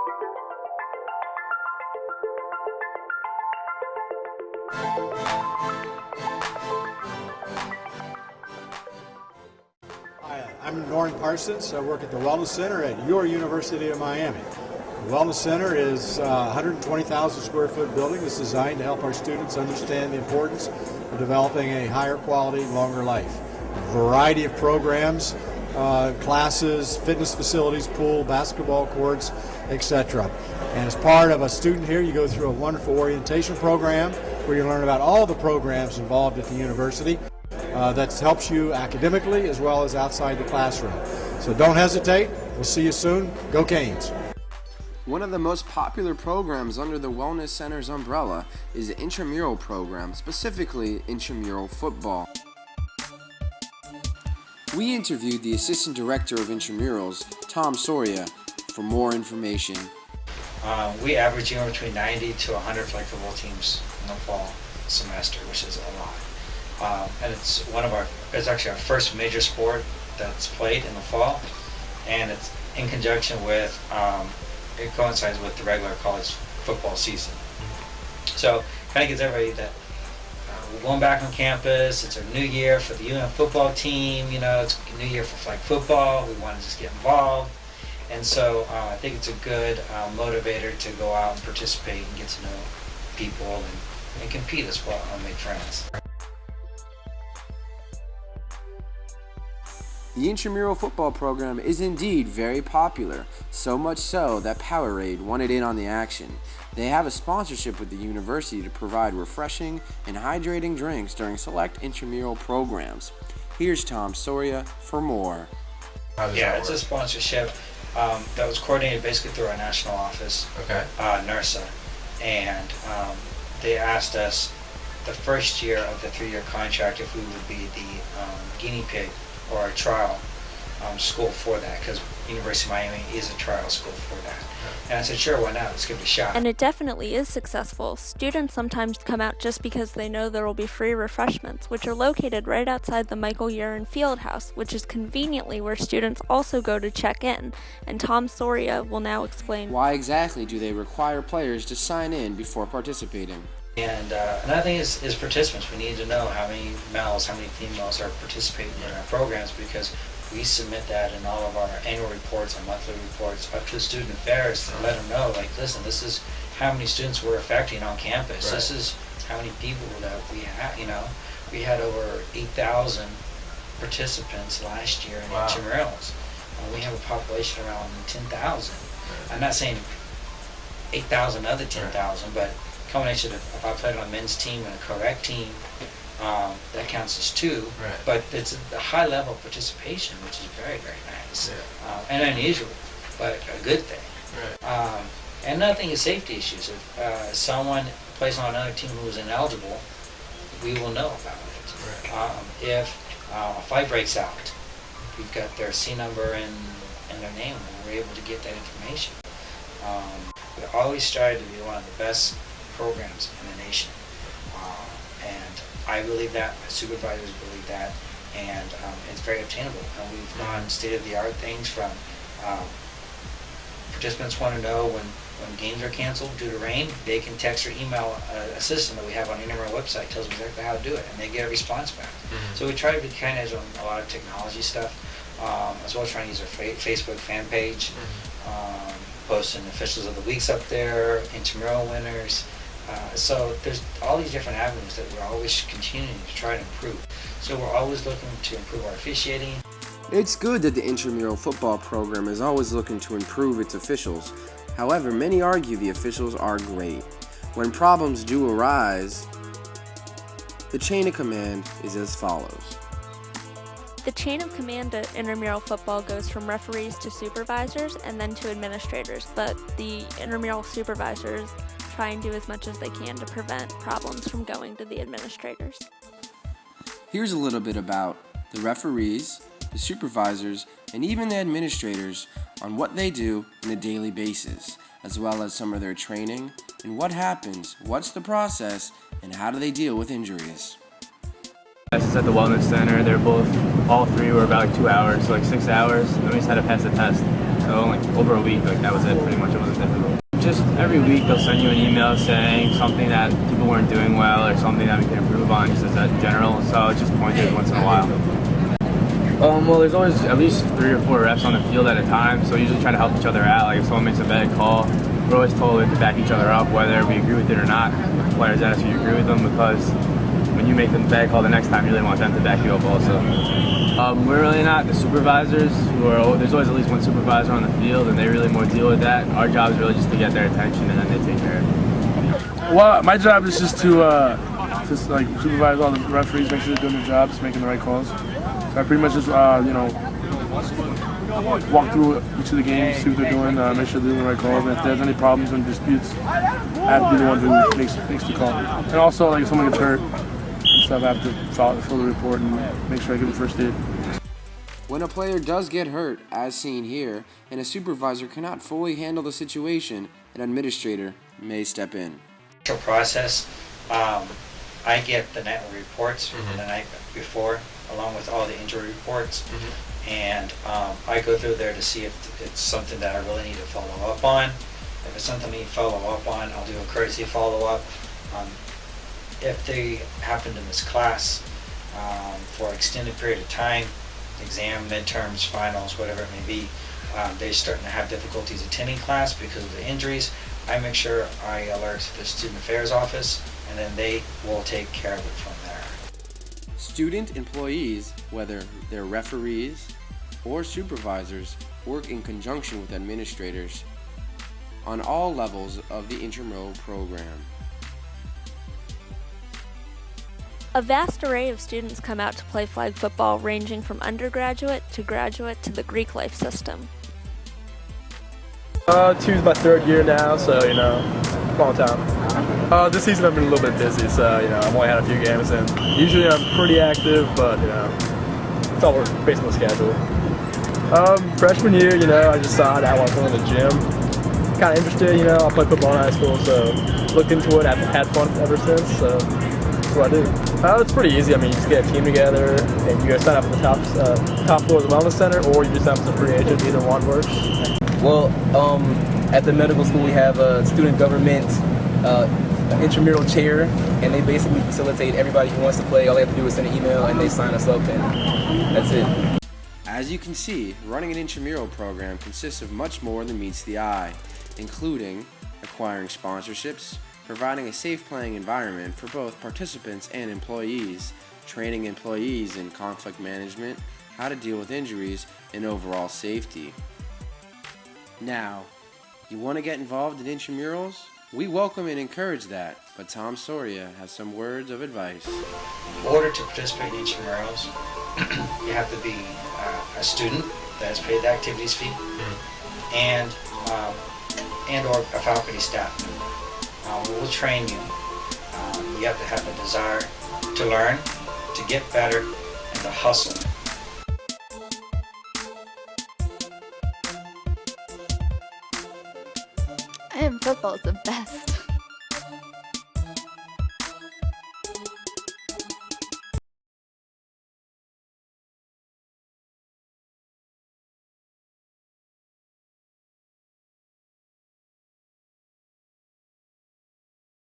Hi, I'm Norton Parsons. I work at the Wellness Center at your University of Miami. The Wellness Center is a 120,000 square foot building that's designed to help our students understand the importance of developing a higher quality, longer life. A variety of programs, classes, fitness facilities, pool, basketball courts, etc. And as part of a student here, you go through a wonderful orientation program where you learn about all the programs involved at the university. That helps you academically as well as outside the classroom. So don't hesitate. We'll see you soon. Go Canes. One of the most popular programs under the Wellness Center's umbrella is the intramural program, specifically intramural football. We interviewed the Assistant Director of Intramurals, Tom Soria, for more information. We average anywhere between 90 to 100 flag football teams in the fall semester, which is a lot. And it's actually our first major sport that's played in the fall, and it's in conjunction with, it coincides with the regular college football season. So kind of gets everybody that we're going back on campus, it's our new year for the UM football team, it's a new year for flag football, we want to just get involved. And so I think it's a good motivator to go out and participate and get to know people and compete as well and make friends. The intramural football program is indeed very popular, so much so that Powerade wanted in on the action. They have a sponsorship with the university to provide refreshing and hydrating drinks during select intramural programs. Here's Tom Soria for more. Yeah, it's a sponsorship that was coordinated basically through our national office, NERSA, and they asked us the first year of the 3-year contract if we would be the guinea pig or a trial school for that, because University of Miami is a trial school for that. And I said, sure, why not? Let's give it a shot. And it definitely is successful. Students sometimes come out just because they know there will be free refreshments, which are located right outside the Michael Urine Fieldhouse, which is conveniently where students also go to check in. And Tom Soria will now explain why exactly do they require players to sign in before participating. And another thing is participants. We need to know how many males, how many females are participating in our programs, because we submit that in all of our annual reports and monthly reports up to student affairs to let them know, like, listen, this is how many students we're affecting on campus. Right. This is how many people that we have. We had over 8,000 participants last year in intramurals. We have a population around 10,000. I'm not saying 8,000 other 10,000, but combination of if I played on a men's team and a co-ec team, that counts as 2. Right. But it's a high level of participation, which is very, very nice. Yeah. And unusual, but a good thing. Right. And another thing is safety issues. If someone plays on another team who is ineligible, we will know about it. Right. If a fight breaks out, we've got their C number and their name, and we're able to get that information. We always strive to be one of the best programs in the nation, and I believe that, my supervisors believe that, and it's very obtainable. And we've done state-of-the-art things from participants want to know when games are canceled due to rain, they can text or email a system that we have on the intramural website, tells them exactly how to do it, and they get a response back. Mm-hmm. So we try to be kind of on a lot of technology stuff, as well as trying to use our Facebook fan page, posting officials of the weeks up there, intramural winners. So there's all these different avenues that we're always continuing to try to improve. So we're always looking to improve our officiating. It's good that the intramural football program is always looking to improve its officials. However, many argue the officials are great. When problems do arise, the chain of command is as follows. The chain of command at intramural football goes from referees to supervisors and then to administrators, but the intramural supervisors try and do as much as they can to prevent problems from going to the administrators. Here's a little bit about the referees, the supervisors, and even the administrators on what they do on a daily basis, as well as some of their training and what happens, what's the process, and how do they deal with injuries. Classes at the Wellness Center, all 3 were about 2 hours, so 6 hours, and we just had to pass the test. So like over a week, like that was it. Pretty much, it wasn't difficult. Just every week they'll send you an email saying something that people weren't doing well or something that we can improve on, just as a general. So it's just pointed once in a while. Well, there's always at least 3 or 4 reps on the field at a time, so we usually try to help each other out. Like if someone makes a bad call, we're always told to back each other up, whether we agree with it or not. If the players ask you agree with them, because when you make them a bad call the next time, you really want them to back you up also. We're really not the supervisors. There's always at least one supervisor on the field, and they really more deal with that. Our job is really just to get their attention, and then they take care of it. Well, my job is just to like supervise all the referees, make sure they're doing their jobs, making the right calls. So I pretty much just walk through each of the games, see what they're doing, make sure they're doing the right calls. And if there's any problems and disputes, I have to be the one who makes the call. And also, like if someone gets hurt and stuff, I have to fill the report and make sure I give the first aid. When a player does get hurt, as seen here, and a supervisor cannot fully handle the situation, an administrator may step in. Process, I get the nightly reports the night before, along with all the injury reports, and I go through there to see if it's something that I really need to follow up on. If it's something I need to follow up on, I'll do a courtesy follow-up. If they happen to miss class for an extended period of time, exam, midterms, finals, whatever it may be, they're starting to have difficulties attending class because of the injuries, I make sure I alert the Student Affairs Office, and then they will take care of it from there. Student employees, whether they're referees or supervisors, work in conjunction with administrators on all levels of the intramural program. A vast array of students come out to play flag football, ranging from undergraduate to graduate to the Greek life system. Two's my 3rd year now, so long time. This season I've been a little bit busy, so I've only had a few games, and usually I'm pretty active, but it's all based on the schedule. Freshman year, I just decided I want to go to the gym. Kind of interested, I played football in high school, so looked into it, I've had fun ever since, so that's what I do. It's pretty easy. I mean, you just get a team together, and you guys sign up for the top floor of the wellness center, or you just have some free agent. Either one works. Well, at the medical school we have a student government intramural chair, and they basically facilitate everybody who wants to play. All they have to do is send an email, and they sign us up, and that's it. As you can see, running an intramural program consists of much more than meets the eye, including acquiring sponsorships, providing a safe playing environment for both participants and employees, training employees in conflict management, how to deal with injuries, and overall safety. Now, you want to get involved in intramurals? We welcome and encourage that, but Tom Soria has some words of advice. In order to participate in intramurals, you have to be a student that has paid the activities fee, and or a faculty staff member. We will train you. You have to have a desire to learn, to get better, and to hustle. And football's the best.